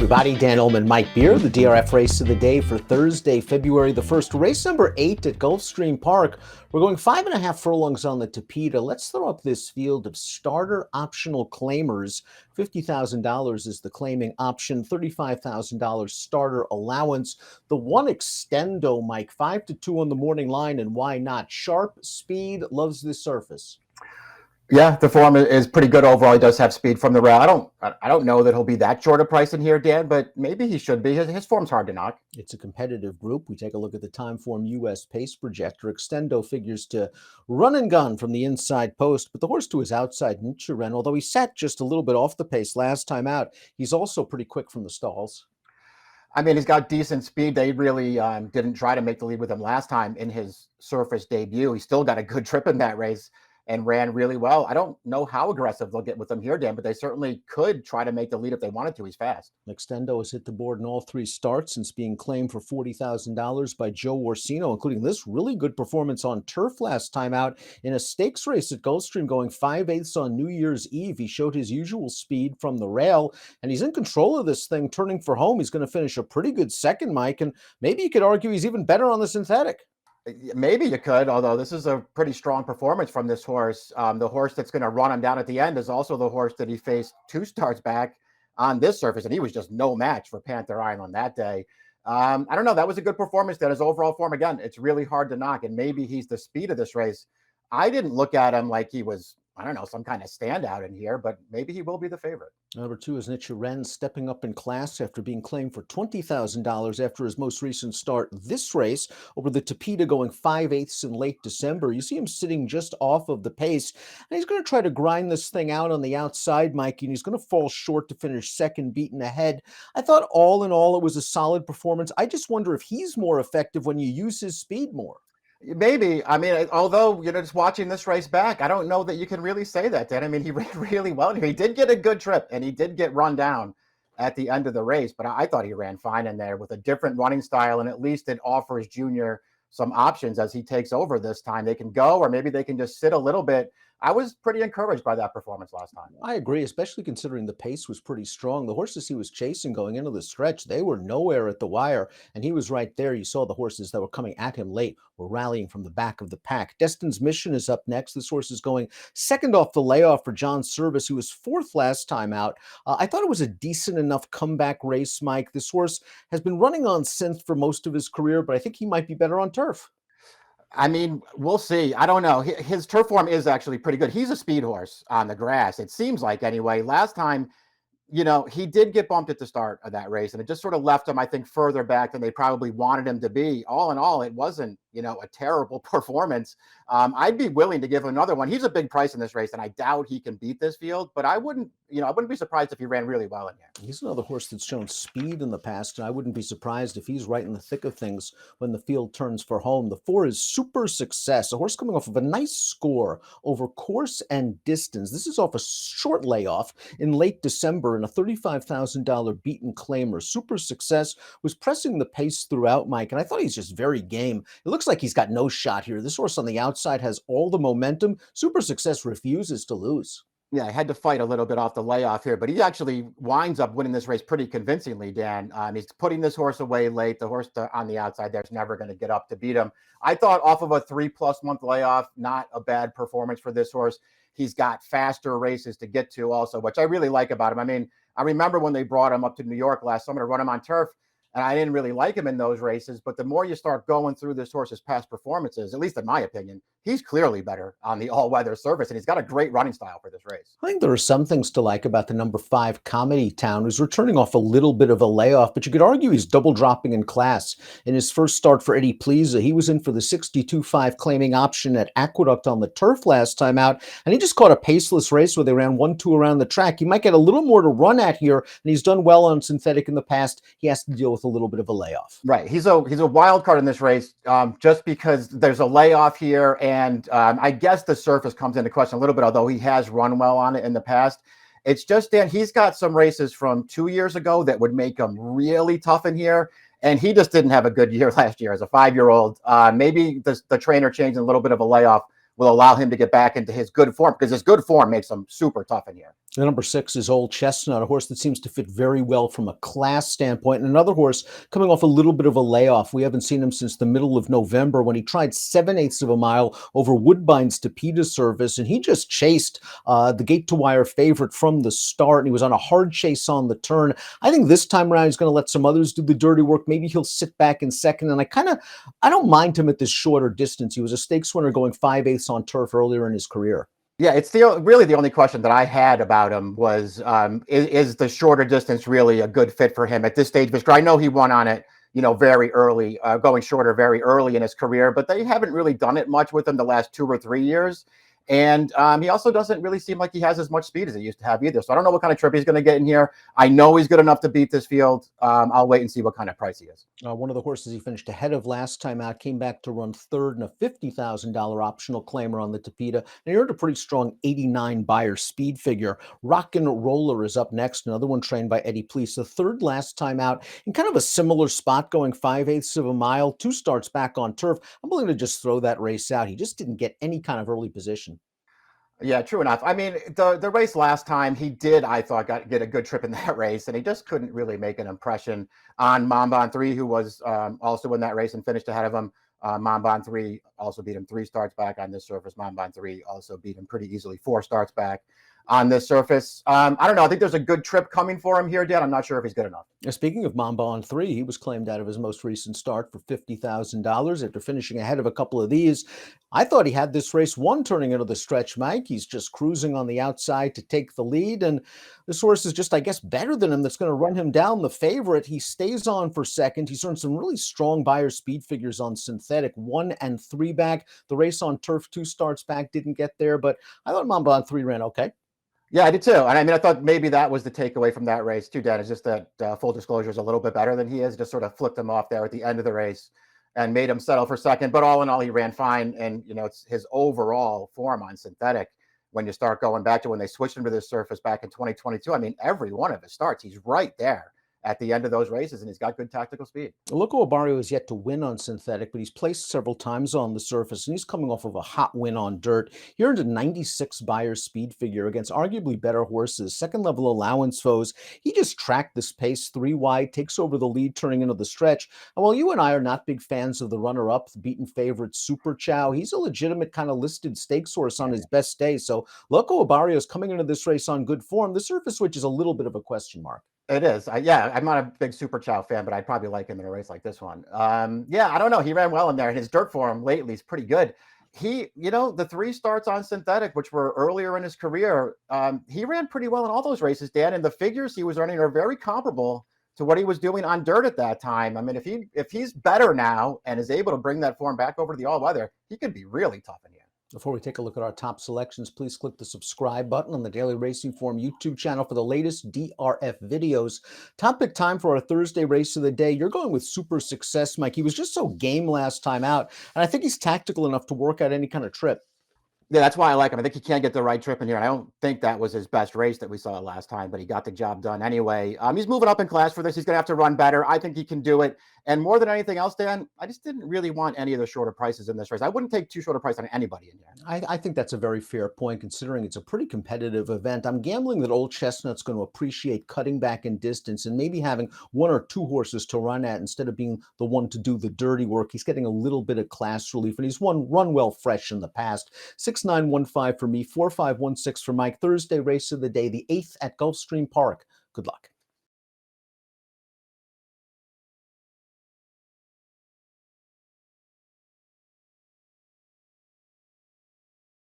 everybody. Dan Illman and Mike Beer, the DRF race of the day for Thursday, February the 1st. Race number 8 at Gulfstream Park. We're going 5.5 furlongs on the Tapeta. Let's throw up this field of starter optional claimers. $50,000 is the claiming option, $35,000 starter allowance. The one extendo, Mike, 5-2 on the morning line, and why not? Sharp speed, loves this surface. Yeah, the form is pretty good overall. He does have speed from the rail. I don't know that he'll be that short a price in here, Dan, but maybe he should be. His form's hard to knock. It's a competitive group. We take a look at the Timeform US pace projector. Extendo figures to run and gun from the inside post, but the horse to his outside, Nichiren, although he sat just a little bit off the pace last time out, he's also pretty quick from the stalls. I mean, he's got decent speed. They really didn't try to make the lead with him last time in his surface debut. He still got a good trip in that race and ran really well. I don't know how aggressive they'll get with him here, Dan, but they certainly could try to make the lead if they wanted to. He's fast. Extendo has hit the board in all 3 starts since being claimed for $40,000 by Joe Orsino, including this really good performance on turf last time out in a stakes race at Gulfstream, going 5/8 on New Year's Eve. He showed his usual speed from the rail, and he's in control of this thing, turning for home. He's going to finish a pretty good second, Mike, and maybe you could argue he's even better on the synthetic. Maybe you could, although this is a pretty strong performance from this horse. The horse that's going to run him down at the end is also the horse that he faced 2 starts back on this surface, and he was just no match for Panther Island that day. I don't know. That was a good performance. That his overall form, again, it's really hard to knock, and maybe he's the speed of this race. I didn't look at him like he was, I don't know, some kind of standout in here, but maybe he will be the favorite. Number 2 is Nichiren, stepping up in class after being claimed for $20,000 after his most recent start this race over the Tapeta, going 5/8 in late December. You see him sitting just off of the pace, and he's going to try to grind this thing out on the outside, Mike, and he's going to fall short to finish second, beaten ahead. I thought all in all it was a solid performance. I just wonder if he's more effective when you use his speed more. Maybe. I mean, although, just watching this race back, I don't know that you can really say that, Dan. I mean, he ran really well here. He did get a good trip, and he did get run down at the end of the race, but I thought he ran fine in there with a different running style, and at least it offers Junior some options as he takes over this time. They can go, or maybe they can just sit a little bit. I was pretty encouraged by that performance last time. I agree, especially considering the pace was pretty strong. The horses he was chasing going into the stretch, they were nowhere at the wire, and he was right there. You saw the horses that were coming at him late were rallying from the back of the pack. Destin's Mission is up next. This horse is going second off the layoff for John Service, who was 4th last time out. I thought it was a decent enough comeback race, Mike. This horse has been running on synth for most of his career, but I think he might be better on turf. I mean, we'll see. I don't know. His turf form is actually pretty good. He's a speed horse on the grass, it seems like, anyway. Last time, he did get bumped at the start of that race, and it just sort of left him, I think, further back than they probably wanted him to be. All in all, it wasn't, a terrible performance. I'd be willing to give him another one. He's a big price in this race, and I doubt he can beat this field, but I wouldn't be surprised if he ran really well in here. He's another horse that's shown speed in the past, and I wouldn't be surprised if he's right in the thick of things when the field turns for home. The 4 is Super Success, a horse coming off of a nice score over course and distance. This is off a short layoff in late December in a $35,000 beaten claimer. Super Success was pressing the pace throughout, Mike, and I thought he's just very game. It looks like he's got no shot here. This horse on the outside has all the momentum. Super Success refuses to lose. Yeah, I had to fight a little bit off the layoff here, but he actually winds up winning this race pretty convincingly, Dan. He's putting this horse away late. The horse on the outside there's never going to get up to beat him. I thought off of a 3+ month layoff, not a bad performance for this horse. He's got faster races to get to also, which I really like about him. I mean, I remember when they brought him up to New York last summer to run him on turf, and I didn't really like him in those races, but the more you start going through this horse's past performances, at least in my opinion, he's clearly better on the all-weather surface, and he's got a great running style for this race. I think there are some things to like about the number 5 Comedy Town, who's returning off a little bit of a layoff, but you could argue he's double dropping in class. In his first start for Eddie Pliza, he was in for the 62.5 claiming option at Aqueduct on the turf last time out, and he just caught a paceless race where they ran 1-2 around the track. He might get a little more to run at here, and he's done well on synthetic in the past. He has to deal with a little bit of a layoff. Right. He's a wild card in this race just because there's a layoff here, and I guess the surface comes into question a little bit, although he has run well on it in the past. It's just, Dan, he's got some races from 2 years ago that would make him really tough in here, and he just didn't have a good year last year as a 5-year-old. Maybe the trainer changing a little bit of a layoff will allow him to get back into his good form, because his good form makes him super tough in here. The number 6 is Old Chestnut, a horse that seems to fit very well from a class standpoint. And another horse coming off a little bit of a layoff. We haven't seen him since the middle of November when he tried 7/8 of a mile over Woodbine's Tapeta Service. And he just chased the gate to wire favorite from the start. And he was on a hard chase on the turn. I think this time around, he's going to let some others do the dirty work. Maybe he'll sit back in second. And I don't mind him at this shorter distance. He was a stakes winner going 5/8 on turf earlier in his career. Yeah, it's really the only question that I had about him was, is the shorter distance really a good fit for him at this stage? Because I know he won on it, very early, going shorter very early in his career, but they haven't really done it much with him the last 2 or 3 years. And he also doesn't really seem like he has as much speed as he used to have either. So I don't know what kind of trip he's going to get in here. I know he's good enough to beat this field. I'll wait and see what kind of price he is. One of the horses he finished ahead of last time out came back to run third in a $50,000 optional claimer on the Tapeta. And he earned a pretty strong 89 buyer speed figure. Rockin' Roller is up next, another one trained by Eddie Please. The third last time out in kind of a similar spot, going 5/8 of a mile, 2 starts back on turf. I'm willing to just throw that race out. He just didn't get any kind of early position. Yeah, true enough. I mean, the race last time he did, I thought, get a good trip in that race, and he just couldn't really make an impression on Mamban 3, who was also in that race and finished ahead of him. Mamban 3 also beat him 3 starts back on this surface. Mamban 3 also beat him pretty easily 4 starts back on this surface. I don't know. I think there's a good trip coming for him here, Dan. I'm not sure if he's good enough. Speaking of Mamban 3, he was claimed out of his most recent start for $50,000 after finishing ahead of a couple of these. I thought he had this race won turning into the stretch, Mike. He's just cruising on the outside to take the lead. And this horse is just, I guess, better than him. That's going to run him down. The favorite, he stays on for second. He's earned some really strong buyer speed figures on synthetic, 1 and 3 back. The race on turf, 2 starts back, didn't get there. But I thought Mamban 3 ran okay. Yeah, I did too. And I mean, I thought maybe that was the takeaway from that race too, Dan, is just that full disclosure is a little bit better than he is. Just sort of flipped him off there at the end of the race and made him settle for second. But all in all, he ran fine. And, it's his overall form on synthetic. When you start going back to when they switched him to this surface back in 2022, I mean, every one of his starts, he's right there at the end of those races, and he's got good tactical speed. Loco Barrio has yet to win on synthetic, but he's placed several times on the surface, and he's coming off of a hot win on dirt. He earned a 96 buyer speed figure against arguably better horses, second level allowance foes. He just tracked this pace 3 wide, takes over the lead, turning into the stretch. And while you and I are not big fans of the runner-up, the beaten favorite Super Chow, he's a legitimate kind of listed stakes horse on his best day. So Loco Barrio is coming into this race on good form. The surface, which is a little bit of a question mark. It is. Yeah, I'm not a big Super Chow fan, but I'd probably like him in a race like this one. Yeah, I don't know. He ran well in there, and his dirt form lately is pretty good. He, the 3 starts on synthetic, which were earlier in his career, he ran pretty well in all those races, Dan. And the figures he was earning are very comparable to what he was doing on dirt at that time. I mean, if he's better now and is able to bring that form back over to the all weather, he could be really tough in here. Before we take a look at our top selections, please click the subscribe button on the Daily Racing Form YouTube channel for the latest DRF videos. Top pick time for our Thursday race of the day. You're going with Super Success, Mike. He was just so game last time out, and I think he's tactical enough to work out any kind of trip. Yeah, that's why I like him. I think he can get the right trip in here. And I don't think that was his best race that we saw last time, but he got the job done anyway. He's moving up in class for this. He's going to have to run better. I think he can do it. And more than anything else, Dan, I just didn't really want any of the shorter prices in this race. I wouldn't take too short a price on anybody in here. I think that's a very fair point, considering it's a pretty competitive event. I'm gambling that Old Chestnut's going to appreciate cutting back in distance and maybe having 1 or 2 horses to run at instead of being the one to do the dirty work. He's getting a little bit of class relief, and he's run well fresh in the past. 6-9-1-5 for me, 4-5-1-6 for Mike. Thursday race of the day, the 8th at Gulfstream Park. Good luck.